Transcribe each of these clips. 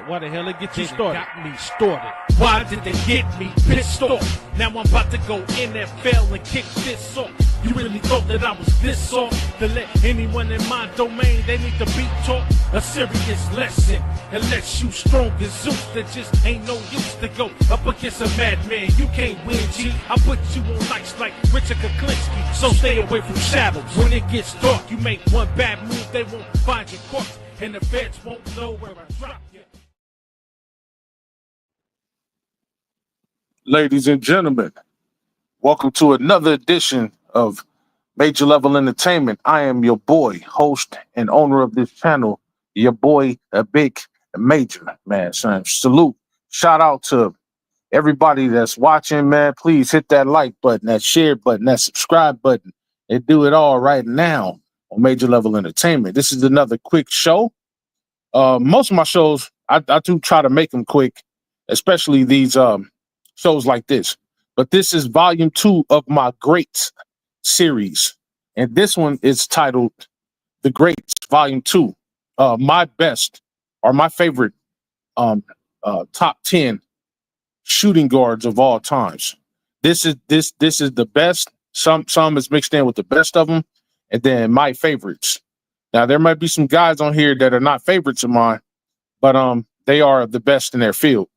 Why the hell it get you started? Got me started. Why did they get me pissed off? Now I'm about to go NFL and kick this off. You really thought that I was this off? To let anyone in my domain, they need to be taught a serious lesson. Unless you strong as Zeus, there just ain't no use to go up against a madman. You can't win, G. I put you on ice like Richard Kuklinski. So stay away from shadows. When it gets dark, you make one bad move, they won't find your corpse. And the feds won't know where I dropped you. Ladies and gentlemen, welcome to another edition of Major Level Entertainment. I am your boy, host and owner of this channel, your boy, a big major, man. So, salute. Shout out to everybody that's watching, man. Please hit that like button, that share button, that subscribe button, and do it all right now on Major Level Entertainment. This is another quick show. Most of my shows, I do try to make them quick, especially these shows like this. But this is volume 2 of my Greats series. And this one is titled The Greats, volume 2. My best or my favorite top 10 shooting guards of all times. This is the best. Some is mixed in with the best of them, and then my favorites. Now there might be some guys on here that are not favorites of mine, but they are the best in their field.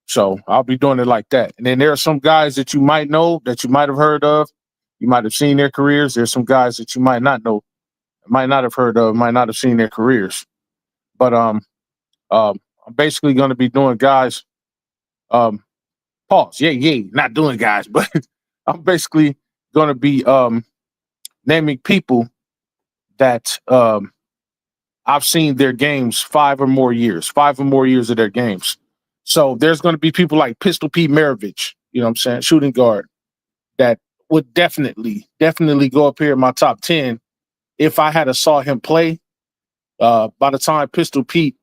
So I'll be doing it like that. And then there are some guys that you might know, that you might have heard of. You might have seen their careers. There's some guys that you might not know, might not have heard of, might not have seen their careers. But I'm basically going to be doing guys. Pause. Yeah, not doing guys, but I'm basically going to be naming people that I've seen their games 5 or more years of their games. So there's going to be people like Pistol Pete Maravich, you know what I'm saying, shooting guard, that would definitely go up here in my top 10 if I had saw him play. By the time Pistol Pete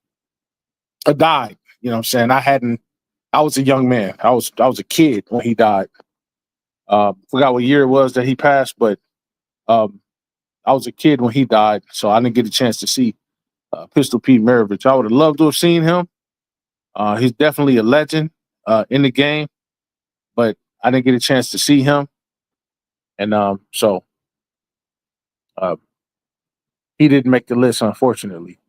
died, you know what I'm saying, I was a young man. I was a kid when he died. Forgot what year it was that he passed, but I was a kid when he died, so I didn't get a chance to see Pistol Pete Maravich. I would have loved to have seen him. He's definitely a legend in the game, but I didn't get a chance to see him. And so he didn't make the list, unfortunately.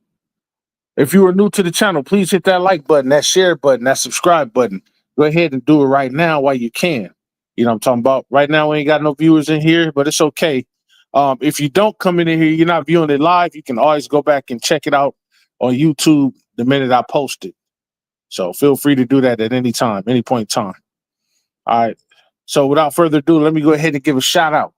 If you are new to the channel, please hit that like button, that share button, that subscribe button. Go ahead and do it right now while you can. You know what I'm talking about? Right now, we ain't got no viewers in here, but it's okay. If you don't come in here, you're not viewing it live, you can always go back and check it out on YouTube the minute I post it. So feel free to do that at any time, any point in time. All right. So without further ado, let me go ahead and give a shout out.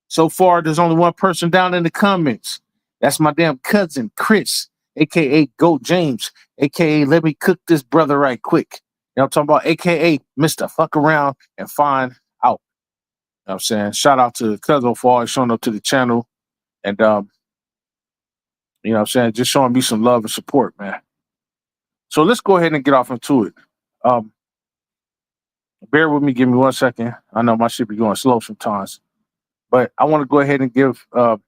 So far, there's only one person down in the comments. That's my damn cousin, Chris, a.k.a. Goat James, a.k.a. Let me cook this brother right quick. You know what I'm talking about? A.k.a. Mr. Fuck Around and Find Out. You know what I'm saying? Shout out to Cousin for always showing up to the channel. And, you know what I'm saying? Just showing me some love and support, man. So let's go ahead and get off into it. Bear with me. Give me 1 second. I know my shit be going slow sometimes. But I want to go ahead and give me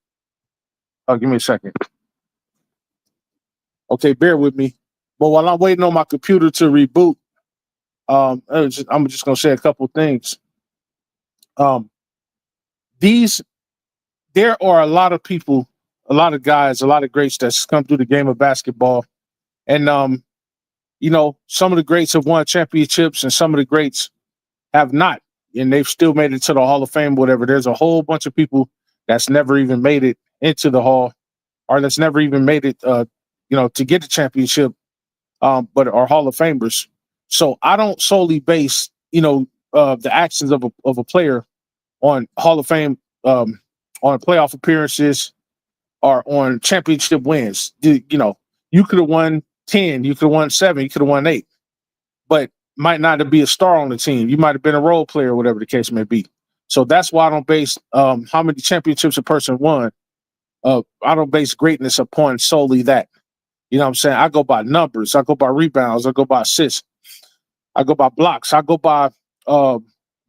a second. Okay, bear with me. But while I'm waiting on my computer to reboot, I'm just going to say a couple things. There are a lot of people, a lot of guys, a lot of greats that's come through the game of basketball. And, you know, some of the greats have won championships and some of the greats have not. And they've still made it to the Hall of Fame, whatever. There's a whole bunch of people that's never even made it into the Hall, or that's never even made it, to get the championship, but are Hall of Famers. So I don't solely base, the actions of a player on Hall of Fame, on playoff appearances or on championship wins. You could have won 10, you could have won 7, you could have won 8, but might not be a star on the team. You might have been a role player, whatever the case may be. So that's why I don't base how many championships a person won. I don't base greatness upon solely that. You know what I'm saying? I go by numbers. I go by rebounds. I go by assists. I go by blocks. I go by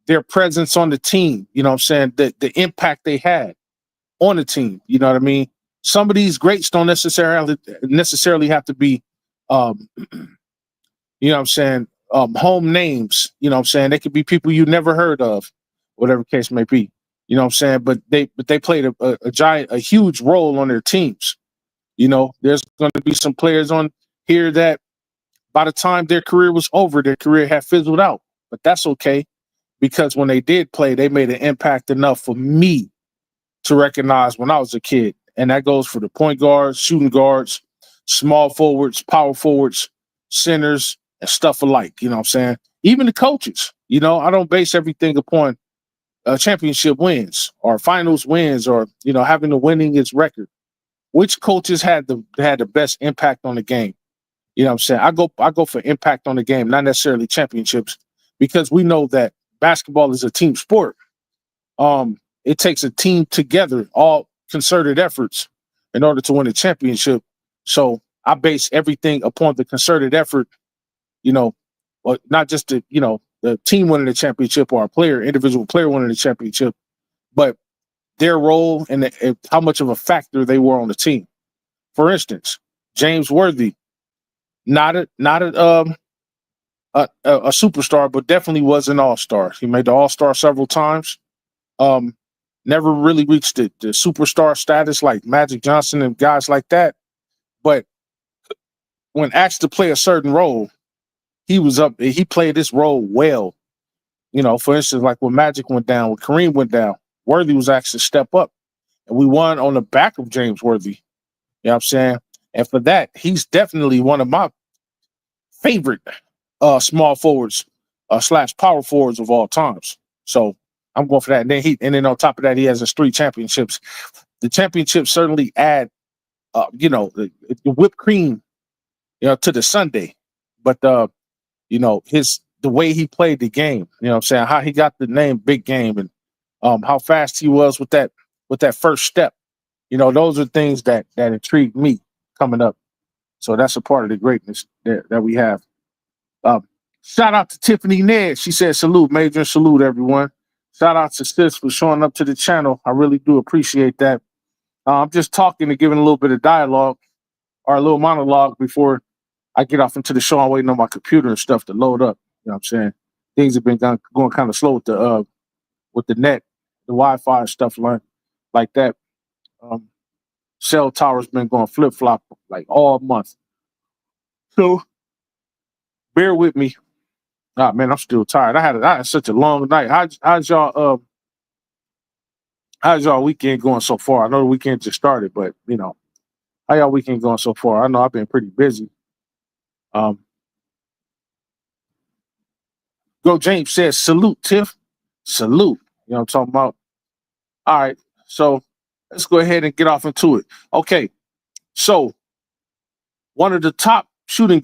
their presence on the team. You know what I'm saying? The impact they had on the team. You know what I mean? Some of these greats don't necessarily have to be You know what I'm saying? Home names, you know what I'm saying? They could be people you never heard of, whatever case may be. You know what I'm saying? But they played a huge role on their teams. You know, there's going to be some players on here that by the time their career was over, their career had fizzled out. But that's okay, because when they did play, they made an impact enough for me to recognize when I was a kid. And that goes for the point guards, shooting guards, small forwards, power forwards, centers, and stuff alike. You know what I'm saying? Even the coaches. You know, I don't base everything upon championship wins or finals wins or, you know, having the winningest record. Which coaches had the best impact on the game? You know what I'm saying? I go for impact on the game, not necessarily championships, because we know that basketball is a team sport. It takes a team together, all concerted efforts, in order to win a championship. So I base everything upon the concerted effort, you know, but not just the team winning the championship or individual player winning the championship, but their role and how much of a factor they were on the team. For instance, James Worthy, not a superstar, but definitely was an all-star. He made the all-star several times. Never really reached the superstar status like Magic Johnson and guys like that. But when asked to play a certain role, he played this role well. You know, for instance, like when Magic went down, when Kareem went down, Worthy was asked to step up. And we won on the back of James Worthy. You know what I'm saying? And for that, he's definitely one of my favorite small forwards / power forwards of all times. So I'm going for that. And then on top of that, he has his 3 championships. The championships certainly add, the whipped cream, to the sundae. But the way he played the game, you know what I'm saying, how he got the name Big Game, and how fast he was with that first step. You know, those are things that intrigue me coming up. So that's a part of the greatness that we have. Shout out to Tiffany Ned. She said, salute, Major, and salute, everyone. Shout out to Sis for showing up to the channel. I really do appreciate that. I'm just talking and giving a little bit of dialogue or a little monologue before I get off into the show. I'm waiting on my computer and stuff to load up. You know what I'm saying? Things have been going kind of slow with the net, the Wi-Fi and stuff like that. Cell tower's been going flip-flop like all month. So bear with me. Ah, man, I'm still tired. I had such a long night. How's y'all weekend going so far? I know the weekend just started, but how y'all weekend going so far? I know I've been pretty busy. Go James says, salute, Tiff. Salute. You know what I'm talking about? All right. So let's go ahead and get off into it. Okay. So one of the top 10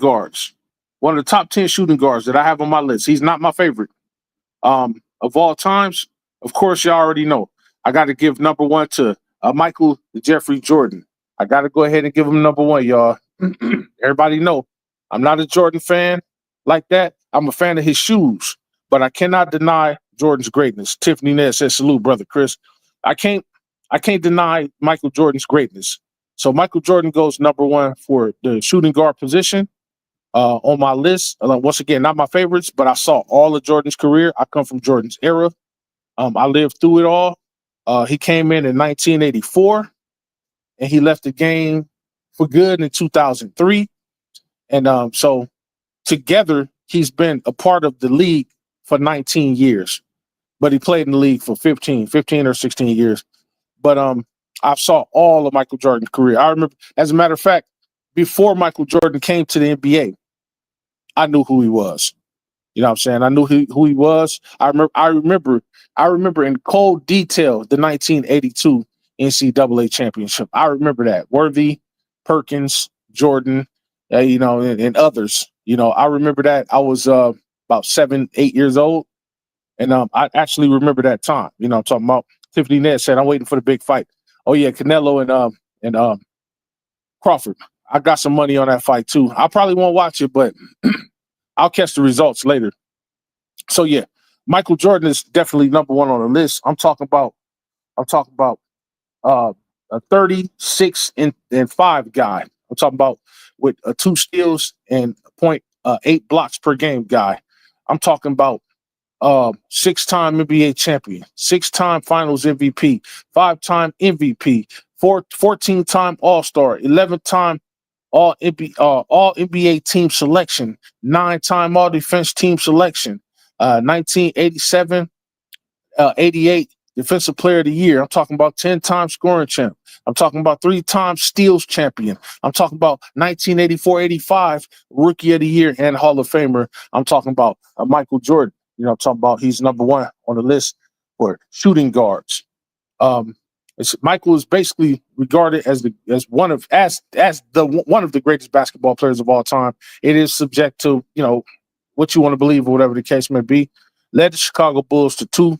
shooting guards that I have on my list. He's not my favorite of all times. Of course, you already know. I got to give number 1 to Michael Jeffrey Jordan. I got to go ahead and give him number 1, y'all. Everybody know I'm not a Jordan fan like that. I'm a fan of his shoes, but I cannot deny Jordan's greatness. Tiffany Ned says, salute, brother Chris. I can't deny Michael Jordan's greatness. So Michael Jordan goes number 1 for the shooting guard position on my list. Once again, not my favorites, but I saw all of Jordan's career. I come from Jordan's era. I lived through it all. He came in 1984, and he left the game for good in 2003. And so together, he's been a part of the league for 19 years, but he played in the league for 15 or 16 years. But I saw all of Michael Jordan's career. I remember, as a matter of fact, before Michael Jordan came to the NBA, I knew who he was. You know what I'm saying? I knew who he was. I remember in cold detail the 1982 NCAA championship. I remember that. Worthy, Perkins, Jordan, and others. I remember that. I was about 7-8 years old, and I actually remember that time. I'm talking about. Tiffany Ned said, "I'm waiting for the big fight." Oh yeah, Canelo and Crawford. I got some money on that fight too. I probably won't watch it, but I'll catch the results later. So yeah, Michael Jordan is definitely number 1 on the list. I'm talking about a 36 and 5 guy. I'm talking about with 2 steals and a point 8 blocks per game guy. I'm talking about 6-time NBA champion, 6-time Finals MVP, 5-time MVP, 14-time All-Star, 11-time All NBA team selection, 9-time All Defense team selection, 1987, 88 Defensive Player of the Year. I'm talking about 10-time scoring champ. I'm talking about 3-time steals champion. I'm talking about 1984-85 Rookie of the Year and Hall of Famer. I'm talking about Michael Jordan. I'm talking about he's number 1 on the list for shooting guards. Michael is basically regarded as one of the greatest basketball players of all time. It is subject to what you want to believe or whatever the case may be. Led the Chicago Bulls to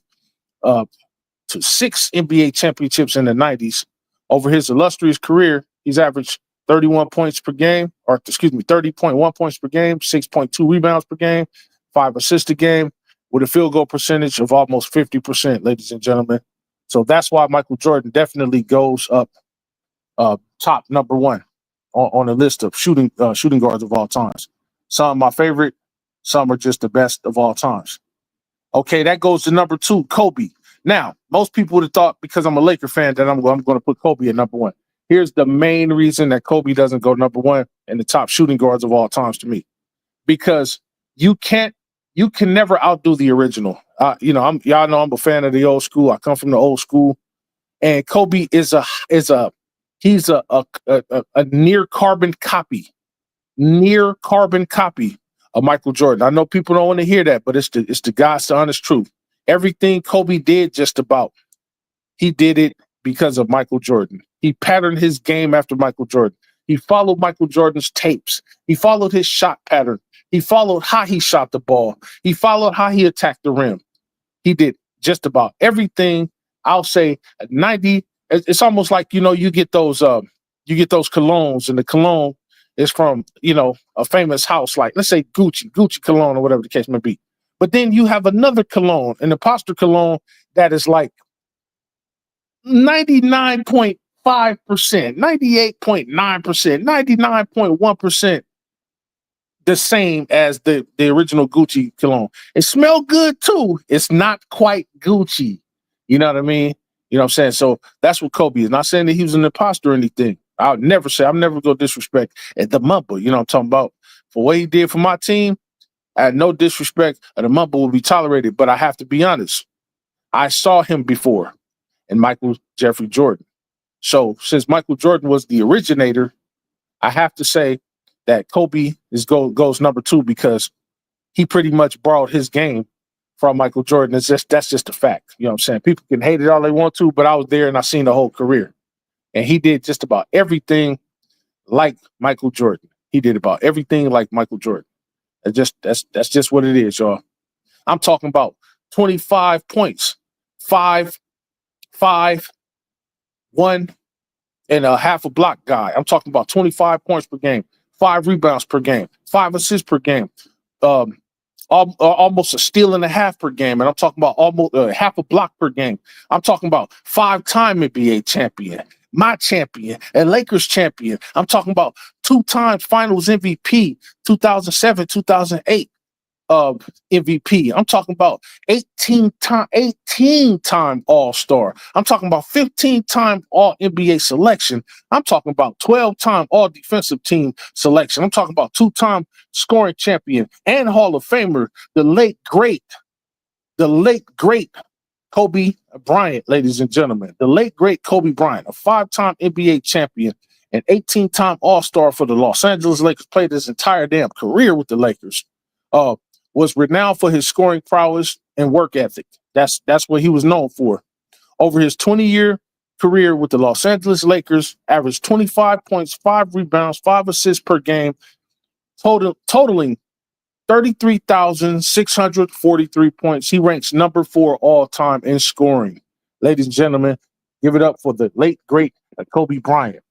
6 NBA championships in the 90s. Over his illustrious career, he's averaged 30.1 points per game, 6.2 rebounds per game, 5 assists a game, with a field goal percentage of almost 50%, ladies and gentlemen. So that's why Michael Jordan definitely goes up top number 1 on the list of shooting guards of all times. Some are my favorite, some are just the best of all times. Okay, that goes to number 2, Kobe. Now, most people would have thought because I'm a Laker fan that I'm going to put Kobe at number 1. Here's the main reason that Kobe doesn't go number 1 in the top shooting guards of all times to me. Because you can never outdo the original. Y'all know I'm a fan of the old school. I come from the old school, and Kobe is a near carbon copy of Michael Jordan. I know people don't want to hear that, but it's the God's honest truth. Everything Kobe did, just about, he did it because of Michael Jordan. He patterned his game after Michael Jordan. He followed Michael Jordan's tapes. He followed his shot pattern. He followed how he shot the ball. He followed how he attacked the rim. He did just about everything. I'll say 90. It's almost like, you get those colognes, and the cologne is from, a famous house, like let's say Gucci cologne or whatever the case may be. But then you have another cologne, an imposter cologne, that is like 99.5%, 98.9%, 99.1% the same as the original Gucci cologne. It smelled good too. It's not quite Gucci. You know what I mean? You know what I'm saying? So that's what Kobe is. Not saying that he was an imposter or anything. I'm never going to disrespect the Mamba. You know what I'm talking about? For what he did for my team, I had no disrespect, and the Mamba will be tolerated. But I have to be honest. I saw him before in Michael Jeffrey Jordan. So since Michael Jordan was the originator, I have to say that Kobe goes number 2 because he pretty much borrowed his game from Michael Jordan. That's just a fact. You know what I'm saying? People can hate it all they want to, but I was there and I seen the whole career. And he did just about everything like Michael Jordan. He did about everything like Michael Jordan. That's just what it is, y'all. I'm talking about 25 points, 5, 1 and a half a block guy. I'm talking about 25 points per game, 5 rebounds per game, 5 assists per game, almost a steal and a half per game. And I'm talking about almost half a block per game. I'm talking about 5-time NBA champion, my champion, and Lakers champion. I'm talking about 2 times Finals MVP, 2007, 2008 MVP. I'm talking about 18-time All-Star. I'm talking about 15-time All-NBA selection. I'm talking about 12-time All-Defensive Team selection. I'm talking about 2-time scoring champion and Hall of Famer, the late great Kobe Bryant, ladies and gentlemen. The late great Kobe Bryant, a 5-time NBA champion, an 18-time All-Star for the Los Angeles Lakers, played his entire damn career with the Lakers. Was renowned for his scoring prowess and work ethic. That's what he was known for. Over his 20-year career with the Los Angeles Lakers, averaged 25 points, 5 rebounds, 5 assists per game, totaling 33,643 points. He ranks number 4 all time in scoring. Ladies and gentlemen, give it up for the late, great Kobe Bryant.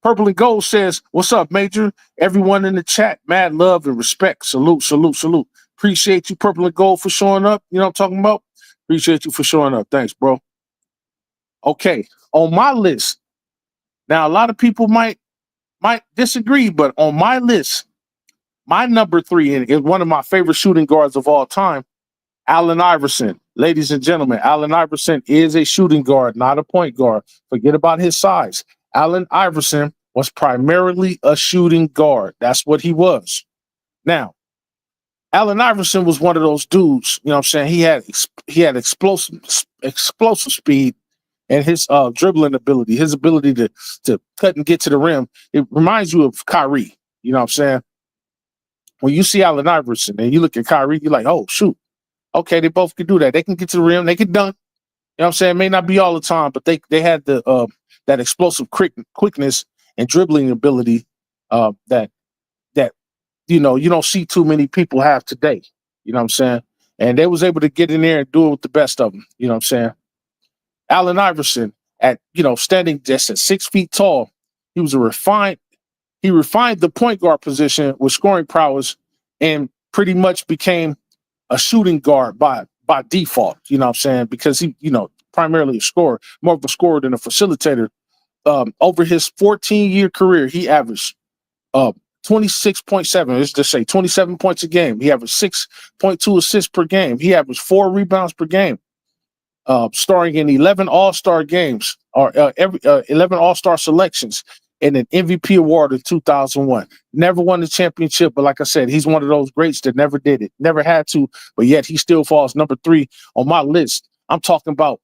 Purple and Gold says, "What's up, Major? Everyone in the chat, mad love and respect. Salute, salute, salute. Appreciate you, Purple and Gold, for showing up. You know what I'm talking about? Appreciate you for showing up. Thanks, bro." Okay, on my list. Now, a lot of people might disagree, but on my list, My number 3 is one of my favorite shooting guards of all time, Allen Iverson. Ladies and gentlemen, Allen Iverson is a shooting guard, not a point guard. Forget about his size. Allen Iverson was primarily a shooting guard. That's what he was. Now, Allen Iverson was one of those dudes, you know what I'm saying? He had explosive speed and his dribbling ability, his ability to cut and get to the rim. It reminds you of Kyrie, you know what I'm saying? When you see Allen Iverson and you look at Kyrie, you're like, oh, shoot. Okay, they both can do that. They can get to the rim. They can dunk. You know what I'm saying? It may not be all the time, but they had the that explosive quickness and dribbling ability that you don't see too many people have today. You know what I'm saying? And they was able to get in there and do it with the best of them. You know what I'm saying? Allen Iverson standing just at 6 feet tall, he refined the point guard position with scoring prowess and pretty much became a shooting guard by default, you know what I'm saying? Because he, primarily a scorer, more of a scorer than a facilitator. Over his 14-year career, he averaged 26.7, let's just say 27 points a game. He averaged 6.2 assists per game. He averaged 4 rebounds per game, starring in 11 All-Star games or 11 All-Star selections and an MVP award in 2001. Never won the championship, but like I said, he's one of those greats that never did it, never had to, but yet he still falls number 3 on my list. I'm talking about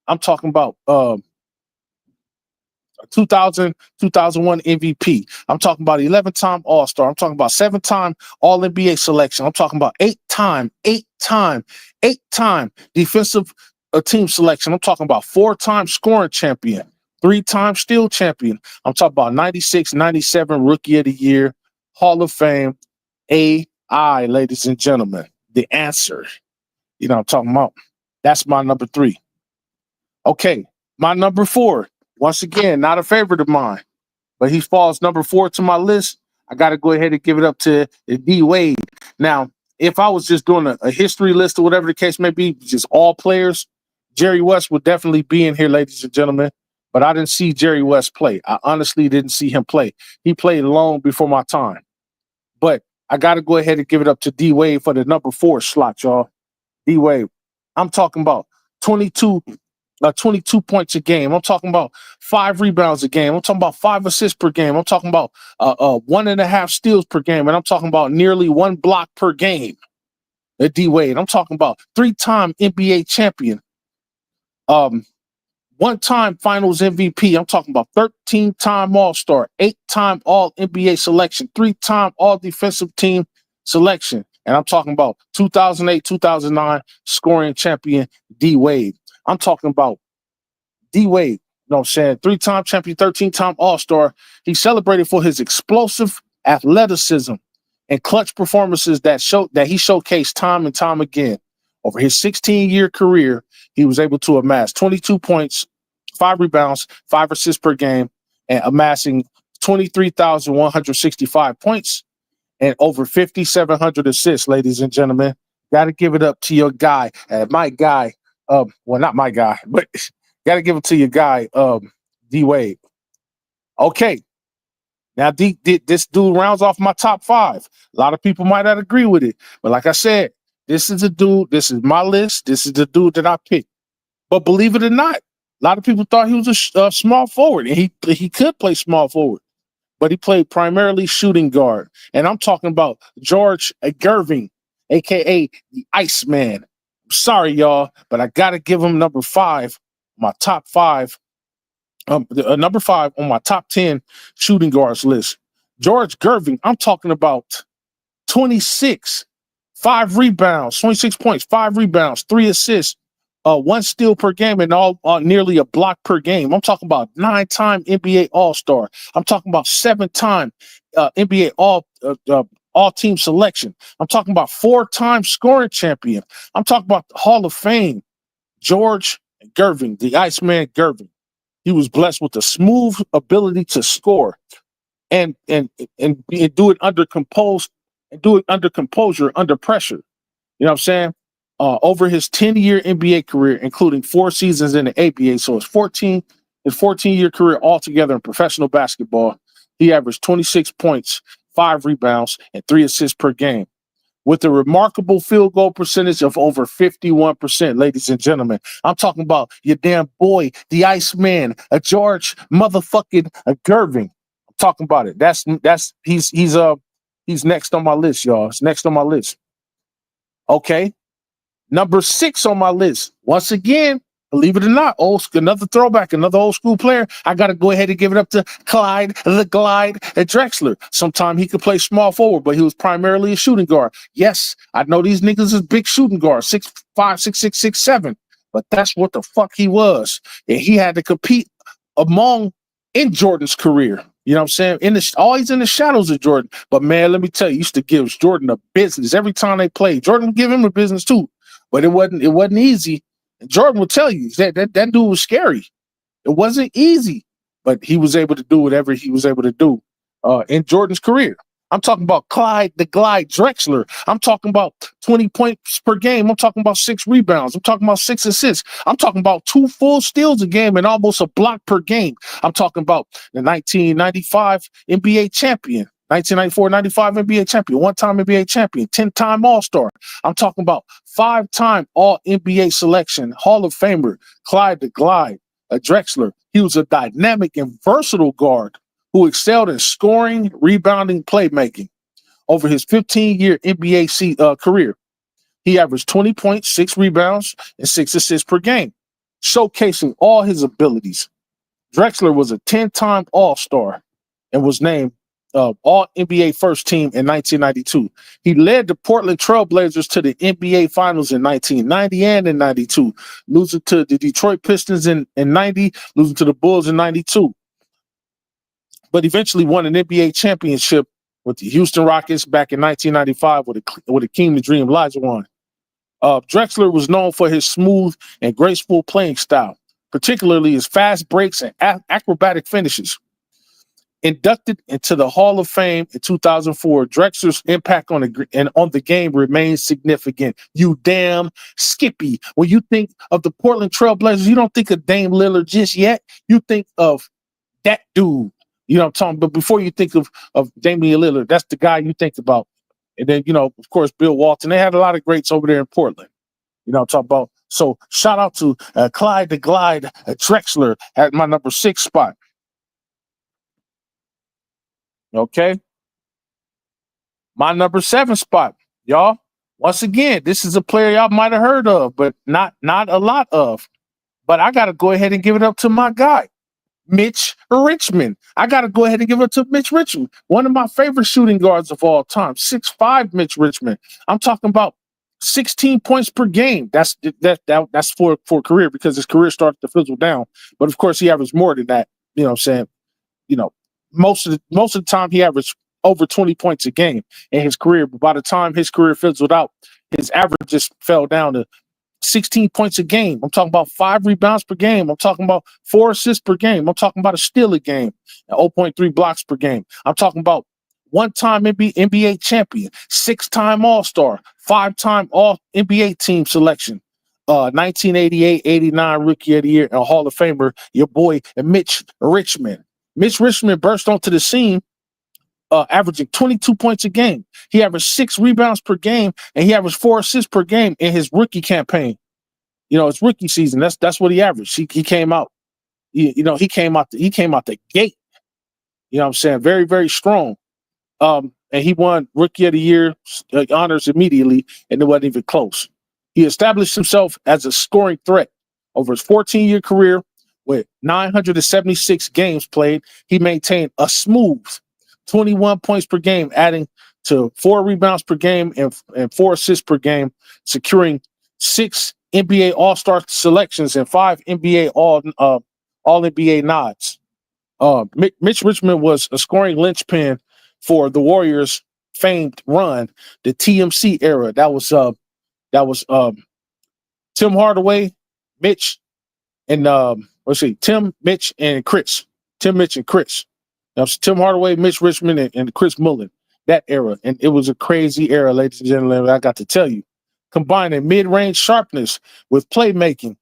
2001 MVP. I'm talking about 11-time All-Star. I'm talking about 7-time All-NBA selection. I'm talking about 8-time defensive team selection. I'm talking about 4-time scoring champion, 3-time steal champion. I'm talking about 96, 97 Rookie of the Year, Hall of Fame, AI, ladies and gentlemen. The answer. You know what I'm talking about? That's my number 3. Okay, my number 4. Once again, not a favorite of mine, but he falls number 4 to my list. I got to go ahead and give it up to D Wade. Now, if I was just doing a history list or whatever the case may be, just all players, Jerry West would definitely be in here, ladies and gentlemen. But I didn't see Jerry West play. I honestly didn't see him play. He played long before my time. But I got to go ahead and give it up to D Wade for the number 4 slot, y'all. D Wade. I'm talking about 22 points a game. I'm talking about 5 rebounds a game. I'm talking about 5 assists per game. I'm talking about 1.5 steals per game. And I'm talking about nearly 1 block per game. At D Wade. I'm talking about 3-time NBA champion. 1-time finals MVP. I'm talking about 13-time All-Star, 8-time All-NBA selection, 3-time All-Defensive Team selection. And I'm talking about 2008, 2009 scoring champion D Wade. I'm talking about D Wade, you know what I'm saying? 3-time champion, 13-time All-Star. He celebrated for his explosive athleticism and clutch performances that he showcased time and time again. Over his 16-year career, he was able to amass 22 points, 5 rebounds, 5 assists per game, and amassing 23,165 points and over 5,700 assists, ladies and gentlemen. Got to give it up to your guy, my guy. Well, not my guy, but got to give it to your guy, D Wade. Okay. Now, this dude rounds off my top 5. A lot of people might not agree with it, but like I said, this is a dude. This is my list. This is the dude that I picked. But believe it or not, a lot of people thought he was a small forward, and he could play small forward, but he played primarily shooting guard. And I'm talking about George Gervin, a.k.a. the Iceman. I'm sorry, y'all, but I got to give him number 5, my top 5. Number 5 on my top 10 shooting guards list. George Gervin, I'm talking about 26, 5 rebounds, 26 points, 5 rebounds, 3 assists, 1 steal per game, and all nearly a block per game. I'm talking about 9-time NBA All-Star. I'm talking about 7-time NBA All-Team selection. I'm talking about 4-time scoring champion. I'm talking about the Hall of Fame. George Gervin, the Iceman Gervin. He was blessed with a smooth ability to score and do it under composure, under pressure. You know what I'm saying? Over his 10-year NBA career, including 4 seasons in the ABA, so his 14-year career altogether in professional basketball, he averaged 26 points, 5 rebounds, and 3 assists per game, with a remarkable field goal percentage of over 51%, ladies and gentlemen. I'm talking about your damn boy, the Iceman, a George motherfucking Gervin. I'm talking about it. He's next on my list, y'all. It's next on my list. Okay. Number 6 on my list. Once again, believe it or not, another throwback, another old school player. I got to go ahead and give it up to Clyde the Glide Drexler. Sometime he could play small forward, but he was primarily a shooting guard. Yes, I know these niggas is big shooting guards, 6'5", 6'6", 6'7", but that's what the fuck he was. And he had to compete in Jordan's career. You know what I'm saying? Always in the shadows of Jordan. But man, let me tell you, he used to give Jordan a business every time they played. Jordan would give him a business too, but it wasn't easy. And Jordan will tell you that dude was scary. It wasn't easy, but he was able to do whatever he was able to do in Jordan's career. I'm talking about Clyde the Glide Drexler. I'm talking about 20 points per game. I'm talking about 6 rebounds. I'm talking about 6 assists. I'm talking about 2 full steals a game and almost a block per game. I'm talking about the 1995 NBA champion, 1994-95 NBA champion, 1-time NBA champion, 10-time All-Star. I'm talking about 5-time All-NBA selection, Hall of Famer, Clyde the Glide Drexler. He was a dynamic and versatile guard who excelled in scoring, rebounding, playmaking. Over his 15-year NBA career, he averaged 20 points, 6 rebounds, and 6 assists per game, showcasing all his abilities. Drexler was a 10-time All-Star and was named All-NBA First Team in 1992. He led the Portland Trail Blazers to the NBA Finals in 1990 and in 92, losing to the Detroit Pistons in 90, losing to the Bulls in 92. But eventually won an NBA championship with the Houston Rockets back in 1995 with Akeem the Dream Olajuwon. Drexler was known for his smooth and graceful playing style, particularly his fast breaks and acrobatic finishes. Inducted into the Hall of Fame in 2004, Drexler's impact on the game remains significant. You damn Skippy. When you think of the Portland Trail Blazers, you don't think of Dame Lillard just yet. You think of that dude. You know what I'm talking about? But before you think of Damian Lillard, that's the guy you think about. And then, of course, Bill Walton. They had a lot of greats over there in Portland. You know what I'm talking about? So shout out to Clyde the Glide Drexler at my number 6 spot. Okay. My number 7 spot, y'all. Once again, this is a player y'all might have heard of, but not a lot of. But I got to go ahead and give it up to my guy, Mitch Richmond. I got to go ahead and give it to Mitch Richmond, one of my favorite shooting guards of all time. 6'5" Mitch Richmond. I'm talking about 16 points per game. That's for career, because his career started to fizzle down. But of course, he averaged more than that. You know what I'm saying? Most of the time he averaged over 20 points a game in his career. But by the time his career fizzled out, his average just fell down to 16 points a game. I'm talking about 5 rebounds per game. I'm talking about 4 assists per game. I'm talking about a steal a game, 0.3 blocks per game. I'm talking about 1-time NBA champion, 6-time All-Star, 5-time All-NBA team selection, 1988-89 Rookie of the Year, and Hall of Famer, your boy Mitch Richmond. Mitch Richmond burst onto the scene averaging 22 points a game. He averaged 6 rebounds per game, and he averaged 4 assists per game in his rookie campaign. His rookie season. That's what he averaged. He came out. He came out the gate. You know what I'm saying? Very, very strong. And he won Rookie of the Year honors immediately, and it wasn't even close. He established himself as a scoring threat over his 14-year career with 976 games played. He maintained a smooth 21 points per game, adding to 4 rebounds per game and 4 assists per game, securing 6 NBA All-Star selections and 5 NBA All-NBA nods. Mitch Richmond was a scoring linchpin for the Warriors' famed run, the TMC era. That was Tim Hardaway, Mitch, and Tim, Mitch, and Chris. Tim, Mitch, and Chris. That was Tim Hardaway, Mitch Richmond, and Chris Mullin. That era. And it was a crazy era, ladies and gentlemen, I got to tell you. Combining mid-range sharpness with playmaking,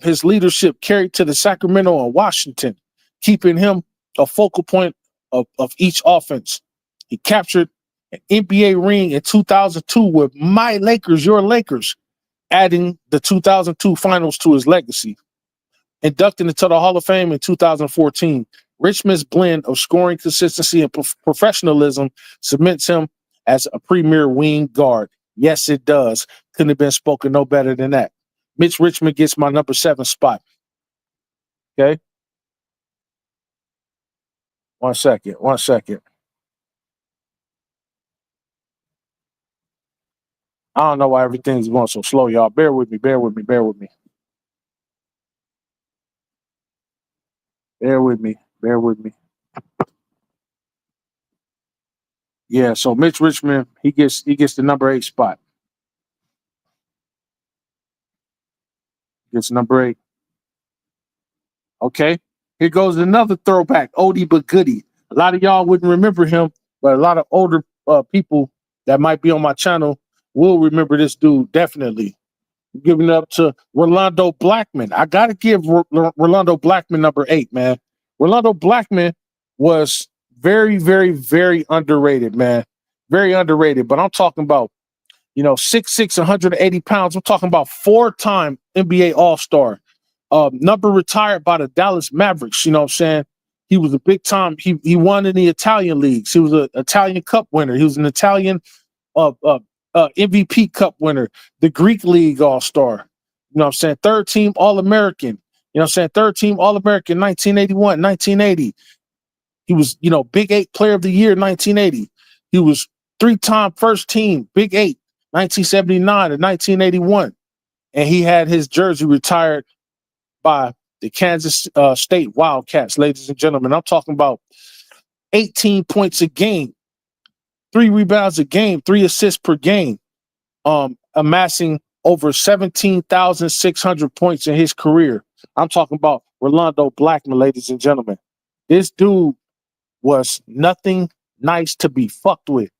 his leadership carried to the Sacramento and Washington, keeping him a focal point of each offense. He captured an NBA ring in 2002 with my Lakers, your Lakers, adding the 2002 finals to his legacy. Inducted into the Hall of Fame in 2014, Richmond's blend of scoring consistency and professionalism cements him as a premier wing guard. Yes, it does. Couldn't have been spoken no better than that. Mitch Richmond gets my number 7 spot. Okay. 1 second. 1 second. I don't know why everything's going so slow, y'all. Bear with me. Bear with me. Bear with me. Bear with me. Bear with me. Yeah, so Mitch Richmond, he gets the number 8 spot. Gets number 8. Okay. Here goes another throwback, oldie but goodie. A lot of y'all wouldn't remember him, but a lot of older people that might be on my channel will remember this dude, definitely. Giving up to Rolando Blackman. I got to give Rolando Blackman number 8, man. Rolando Blackman was very, very, very underrated, man. Very underrated. But I'm talking about, 6'6", 180 pounds. I'm talking about 4-time NBA All-Star. Number retired by the Dallas Mavericks. You know what I'm saying? He was a big time. He won in the Italian leagues. He was an Italian Cup winner. He was an Italian MVP Cup winner, the Greek League All-Star. You know what I'm saying? 3rd team All-American. You know what I'm saying? 3rd team All-American 1981, 1980. He was, Big 8 Player of the Year 1980. He was 3-time first team Big 8 1979 and 1981. And he had his jersey retired by the Kansas State Wildcats, ladies and gentlemen. I'm talking about 18 points a game, 3 rebounds a game, 3 assists per game, amassing over 17,600 points in his career. I'm talking about Rolando Blackman, ladies and gentlemen. This dude was nothing nice to be fucked with.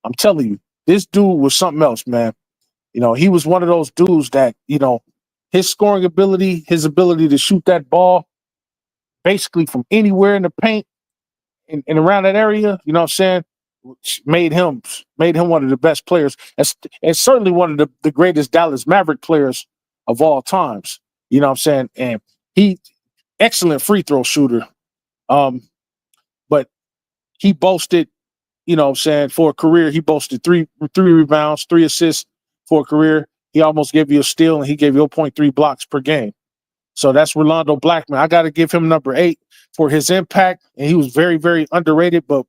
I'm telling you, this dude was something else, man. He was one of those dudes that, his scoring ability, his ability to shoot that ball basically from anywhere in the paint and around that area, you know what I'm saying, made him one of the best players and certainly one of the greatest Dallas Maverick players of all times. You know what I'm saying? And he excellent free throw shooter. But he boasted, for a career, he boasted three rebounds, 3 assists for a career. He almost gave you a steal and he gave you 0.3 blocks per game. So that's Rolando Blackman. I got to give him number 8 for his impact. And he was very, very underrated, but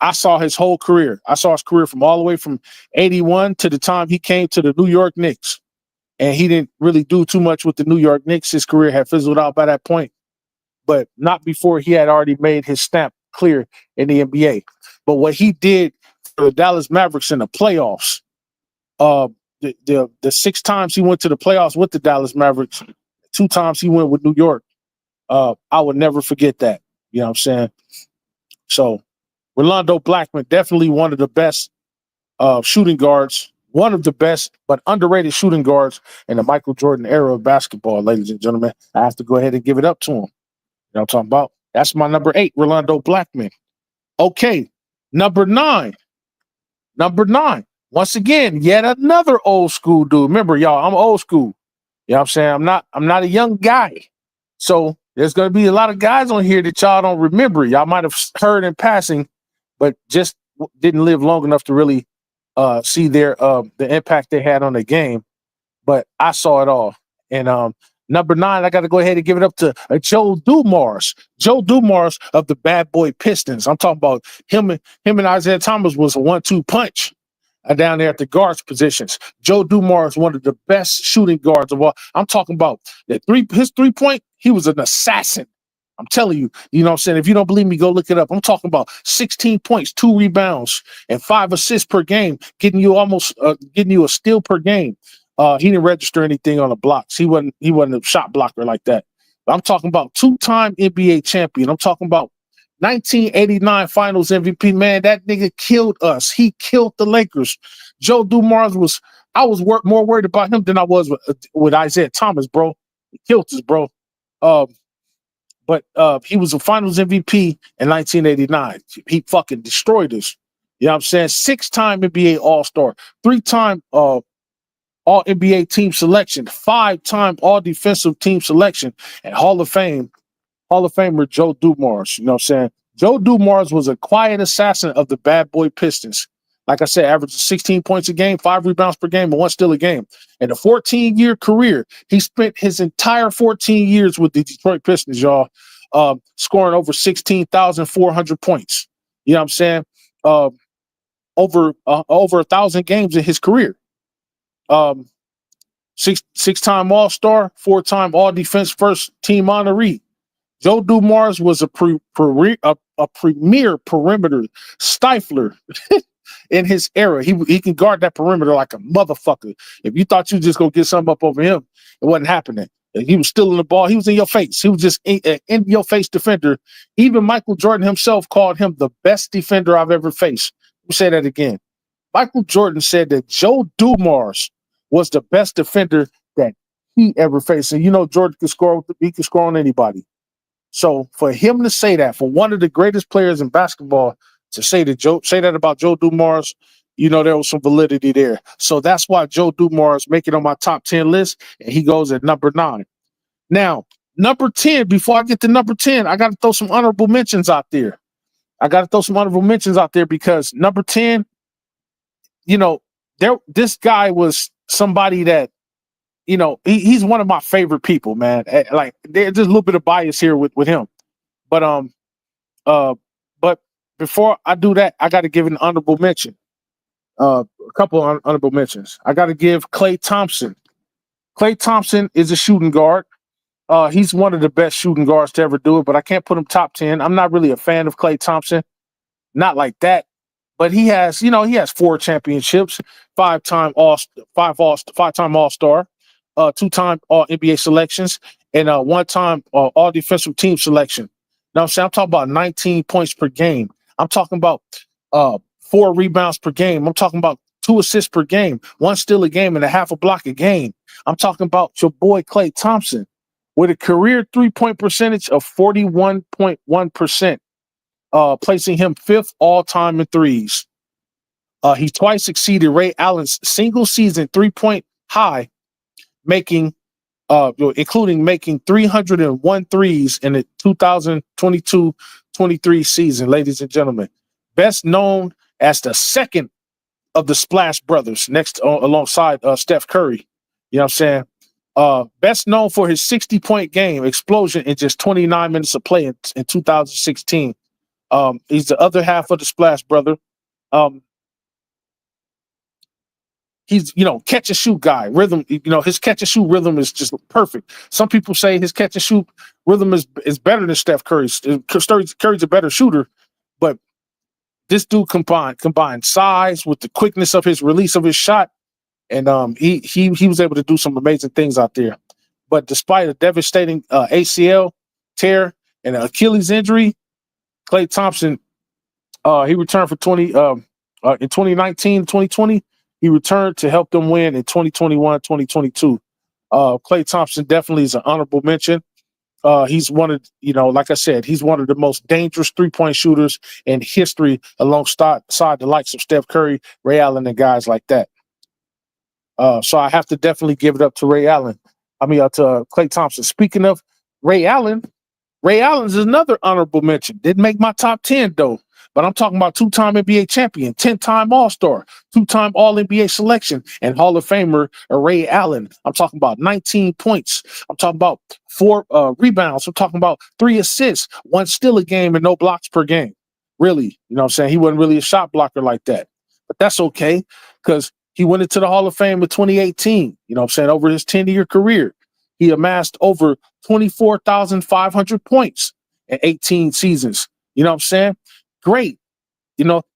I saw his whole career. I saw his career from all the way from 81 to the time he came to the New York Knicks. And he didn't really do too much with the New York Knicks. His career had fizzled out by that point, but not before he had already made his stamp clear in the NBA. But what he did for the Dallas Mavericks in the playoffs, the 6 times he went to the playoffs with the Dallas Mavericks, 2 times he went with New York, I would never forget that. You know what I'm saying? So Rolando Blackman, definitely one of the best shooting guards, one of the best but underrated shooting guards in the Michael Jordan era of basketball, ladies and gentlemen. I have to go ahead and give it up to him. You know what I'm talking about? That's my number 8, Rolando Blackman. Okay, number 9. Once again, yet another old school dude. Remember, y'all, I'm old school. You know what I'm saying? I'm not a young guy. So there's going to be a lot of guys on here that y'all don't remember. Y'all might have heard in passing, but just didn't live long enough to really see the impact they had on the game. But I saw it all. And number 9, I got to go ahead and give it up to Joe Dumars. Joe Dumars of the Bad Boy Pistons. I'm talking about him and Isaiah Thomas was a 1-2 punch down there at the guards positions. Joe Dumars, one of the best shooting guards of all. I'm talking about his 3-point. He was an assassin. I'm telling you, you know what I'm saying? If you don't believe me, go look it up. I'm talking about 16 points, 2 rebounds, and 5 assists per game, getting you a steal per game. He didn't register anything on the blocks. He wasn't a shot blocker like that. But I'm talking about 2-time NBA champion. I'm talking about 1989 Finals MVP. Man, that nigga killed us. He killed the Lakers. Joe Dumars I was more worried about him than I was with Isaiah Thomas, bro. He killed us, bro. But he was a Finals MVP in 1989. He fucking destroyed us. You know what I'm saying? 6-time NBA All-Star, 3-time All-NBA team selection, 5-time All-Defensive team selection, and Hall of Famer Joe Dumars. You know what I'm saying? Joe Dumars was a quiet assassin of the bad boy Pistons. Like I said, averaged 16 points a game, 5 rebounds per game, and 1 steal a game. In a 14-year career, he spent his entire 14 years with the Detroit Pistons, y'all, scoring over 16,400 points. You know what I'm saying? Over 1,000 games in his career. Six-time All-Star, 4-time All-Defense first team honoree. Joe Dumars was a premier perimeter stifler in his era. He can guard that perimeter like a motherfucker. If you thought you just gonna get something up over him, it wasn't happening. He was stealing the ball. He was in your face. He was just in your face defender. Even Michael Jordan himself called him the best defender I've ever faced. Let me say that again. Michael Jordan said that Joe Dumars was the best defender that he ever faced. And you know Jordan could score. He could score on anybody. So for him to say that, for one of the greatest players in basketball to say that about Joe Dumars, you know there was some validity there. So that's why Joe Dumars make it on my top 10 list, and he goes at number 9. Now, number 10, before I get to number 10, I got to throw some honorable mentions out there. Because number 10, you know, this guy was somebody that, you know, he's one of my favorite people, man. Like there's just a little bit of bias here with him. But before I do that, I got to give an honorable mention. A couple of honorable mentions. I got to give Klay Thompson. Klay Thompson is a shooting guard. He's one of the best shooting guards to ever do it, but I can't put him top 10. I'm not really a fan of Klay Thompson. Not like that. But he has 4 championships, 5-time All-Star, 2-time All-NBA selections, and 1-time All-Defensive team selection. Now I'm talking about 19 points per game. I'm talking about 4 rebounds per game. I'm talking about 2 assists per game, 1 steal a game, and a half a block a game. I'm talking about your boy Klay Thompson with a career 3-point percentage of 41.1%, placing him 5th all-time in threes. He twice exceeded Ray Allen's single-season 3-point high, including making 301 threes in the 2022-23 season, ladies and gentlemen. Best known as the second of the Splash Brothers, alongside Steph Curry. You know what I'm saying? Best known for his 60-point game explosion in just 29 minutes of play in 2016. He's the other half of the Splash Brother. He's, catch and shoot guy. Rhythm, his catch and shoot rhythm is just perfect. Some people say his catch and shoot rhythm is better than Steph Curry's. Curry's a better shooter, but this dude combined size with the quickness of his release of his shot, and he was able to do some amazing things out there. But despite a devastating ACL tear and an Achilles injury, Klay Thompson, he returned for in 2019, 2020. He returned to help them win in 2021, 2022. Klay Thompson definitely is an honorable mention. He's one of, like I said, he's one of the most dangerous 3-point shooters in history, alongside the likes of Steph Curry, Ray Allen, and guys like that. So I have to definitely give it up to to Klay Thompson. Speaking of Ray Allen's is another honorable mention. Didn't make my top 10 though. But I'm talking about 2-time NBA champion, 10-time All-Star, 2-time All-NBA selection, and Hall of Famer Ray Allen. I'm talking about 19 points. I'm talking about 4 rebounds. I'm talking about 3 assists, 1 steal a game, and no blocks per game. Really, he wasn't really a shot blocker like that. But that's okay, because he went into the Hall of Fame in 2018. Over his 10-year career, he amassed over 24,500 points in 18 seasons. Great.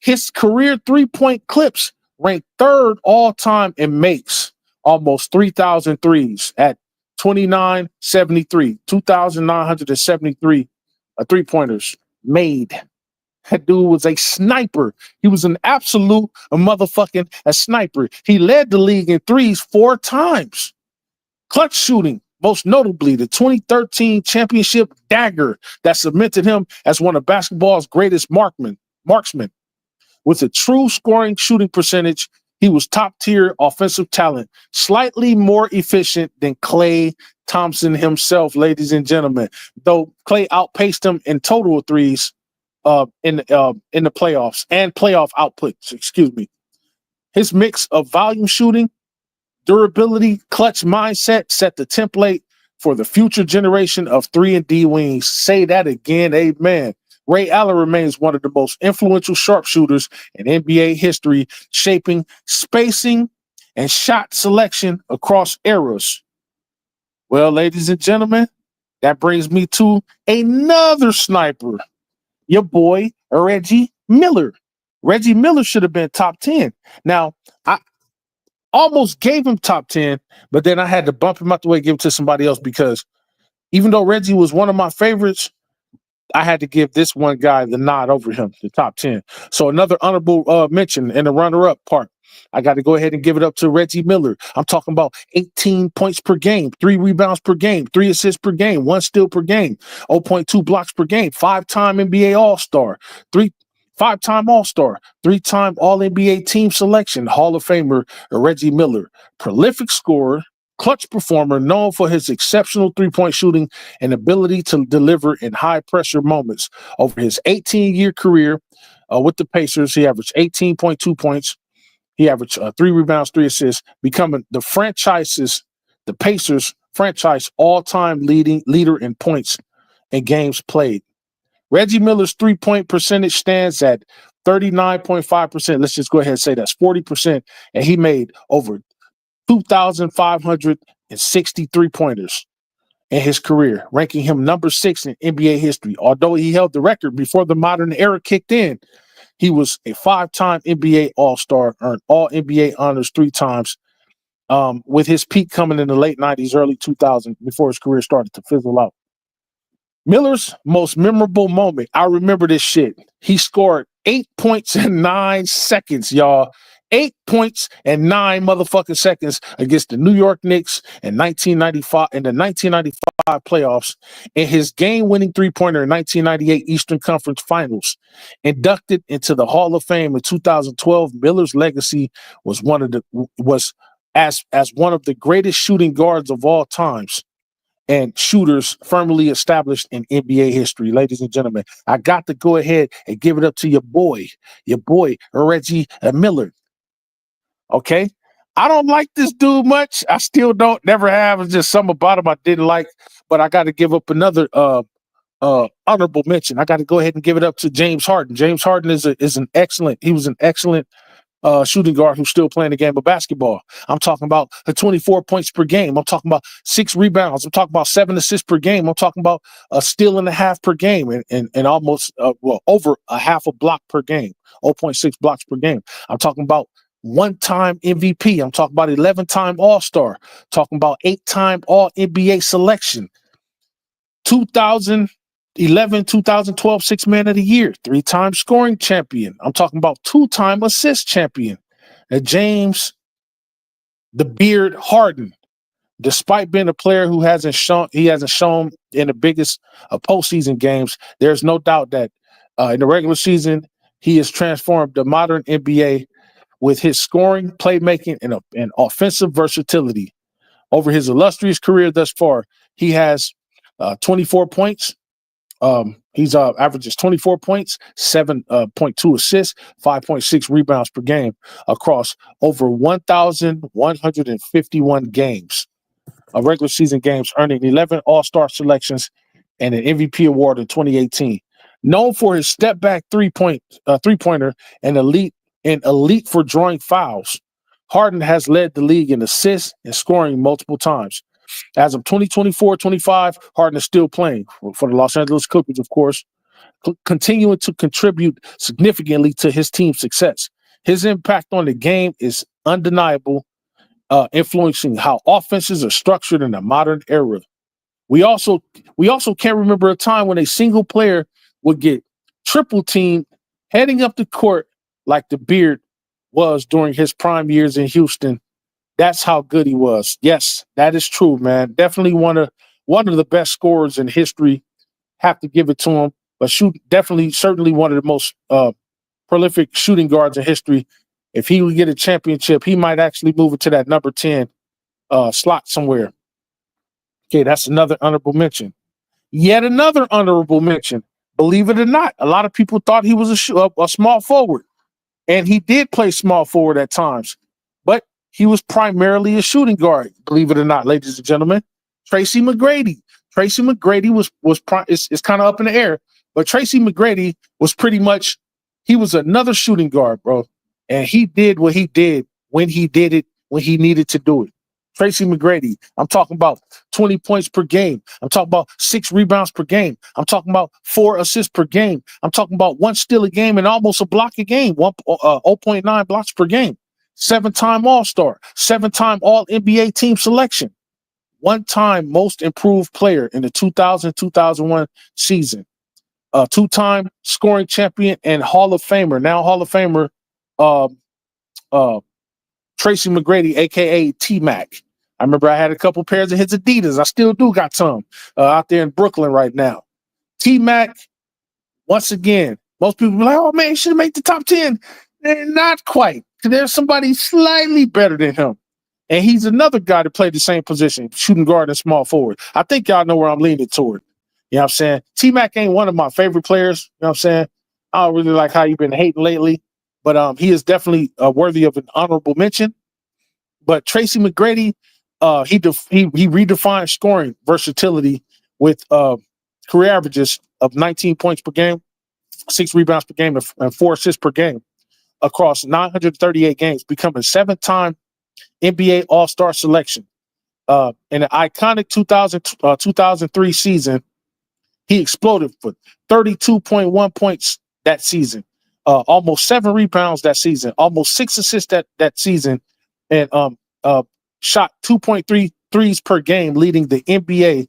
His career 3-point clips ranked 3rd all-time in makes, almost 3,000 threes at 2,973 3-pointers made. That dude was a sniper. He was an absolute motherfucking sniper. He led the league in threes 4 times. Clutch shooting, most notably the 2013 championship dagger that cemented him as one of basketball's greatest marksmen. With a true scoring shooting percentage, he was top-tier offensive talent, slightly more efficient than Klay Thompson himself, ladies and gentlemen. Though Klay outpaced him in total threes in the playoffs and playoff outputs, excuse me. His mix of volume shooting, durability, clutch mindset set the template for the future generation of 3-and-D wings. Say that again, amen. Ray Allen remains one of the most influential sharpshooters in NBA history, shaping spacing and shot selection across eras. Well, ladies and gentlemen, that brings me to another sniper, your boy Reggie Miller. Reggie Miller should have been top 10. Now, I almost gave him top 10, but then I had to bump him out the way, give it to somebody else, because even though Reggie was one of my favorites, I had to give this one guy the nod over him, the top 10. So another honorable mention in the runner-up part. I got to go ahead and give it up to Reggie Miller. I'm talking about 18 points per game, 3 rebounds per game, 3 assists per game, 1 steal per game, 0.2 blocks per game, 5-time NBA All-Star, 5-time All-Star, 3-time All-NBA team selection, Hall of Famer Reggie Miller, prolific scorer, clutch performer known for his exceptional three-point shooting and ability to deliver in high-pressure moments. Over his 18-year career with the Pacers, he averaged 18.2 points. He averaged 3 rebounds, 3 assists, becoming the Pacers franchise all-time leader in points and games played. Reggie Miller's three-point percentage stands at 39.5%. Let's just go ahead and say that's 40%. And he made over 2,563 pointers in his career, ranking him number 6 in NBA history. Although he held the record before the modern era kicked in, he was a 5-time NBA All-Star, earned all NBA honors 3 times, with his peak coming in the late 90s, early 2000s, before his career started to fizzle out. Miller's most memorable moment, I remember this shit. He scored 8 points in 9 seconds, y'all. 8 points and 9 motherfucking seconds against the New York Knicks in the 1995 playoffs, and his game-winning three-pointer in 1998 Eastern Conference Finals. Inducted into the Hall of Fame in 2012, Miller's legacy was as one of the greatest shooting guards of all times and shooters firmly established in NBA history. Ladies and gentlemen, I got to go ahead and give it up to your boy Reggie Miller. Okay? I don't like this dude much. I still don't, never have. It's just something about him I didn't like, but I got to give up another honorable mention. I got to go ahead and give it up to James Harden. James Harden was an excellent shooting guard who's still playing the game of basketball. I'm talking about 24 points per game. I'm talking about 6 rebounds. I'm talking about 7 assists per game. I'm talking about a steal and a half per game and almost over a half a block per game, 0.6 blocks per game. I'm talking about 1-time MVP. I'm talking about 11-time All-Star. Talking about 8-time All-NBA selection. 2011, 2012 Sixth Man of the Year, 3-time scoring champion. I'm talking about 2-time assist champion. James the Beard Harden, despite being a player who hasn't shown in the biggest postseason games, there's no doubt that in the regular season he has transformed the modern NBA with his scoring, playmaking, and offensive versatility. Over his illustrious career thus far, he has 24 points. He's averages 24 points, 7.2 assists, 5.6 rebounds per game across over 1,151 games, regular season games, earning 11 All-Star selections and an MVP award in 2018. Known for his step-back three-pointer and elite for drawing fouls, Harden has led the league in assists and scoring multiple times. As of 2024-25, Harden is still playing for the Los Angeles Clippers, of course, continuing to contribute significantly to his team's success. His impact on the game is undeniable, influencing how offenses are structured in the modern era. We also can't remember a time when a single player would get triple teamed heading up the court like the Beard was during his prime years in Houston. That's how good he was. Yes, that is true, man. Definitely one of the best scorers in history. Have to give it to him. But certainly one of the most prolific shooting guards in history. If he would get a championship, he might actually move into that number 10 slot somewhere. Okay, that's another honorable mention. Yet another honorable mention. Believe it or not, a lot of people thought he was a small forward, and he did play small forward at times, but he was primarily a shooting guard. Believe it or not, ladies and gentlemen, Tracy McGrady. Tracy McGrady is kind of up in the air, but Tracy McGrady was pretty much, he was another shooting guard, bro, and he did what he did when he did it when he needed to do it. Tracy McGrady, I'm talking about 20 points per game. I'm talking about 6 rebounds per game. I'm talking about 4 assists per game. I'm talking about 1 steal a game and almost a block a game, 0.9 blocks per game. 7-time All-Star, 7-time All-NBA team selection, 1-time most improved player in the 2000-2001 season, 2-time scoring champion and Hall of Famer, now Hall of Famer, Tracy McGrady, a.k.a. T-Mac. I remember I had a couple pairs of his Adidas. I still do got some out there in Brooklyn right now. T-Mac, once again, most people be like, oh, man, he should make the top 10. Not quite. There's somebody slightly better than him. And he's another guy that played the same position, shooting guard and small forward. I think y'all know where I'm leaning toward. You know what I'm saying? T-Mac ain't one of my favorite players. You know what I'm saying? I don't really like how you've been hating lately. But he is definitely worthy of an honorable mention. But Tracy McGrady, he redefined scoring versatility with career averages of 19 points per game, 6 rebounds per game, and 4 assists per game across 938 games, becoming 7-time NBA All-Star selection. In an iconic 2003 season, he exploded for 32.1 points that season. Almost 7 rebounds that season, almost 6 assists that season, and shot 2.3 threes per game, leading the NBA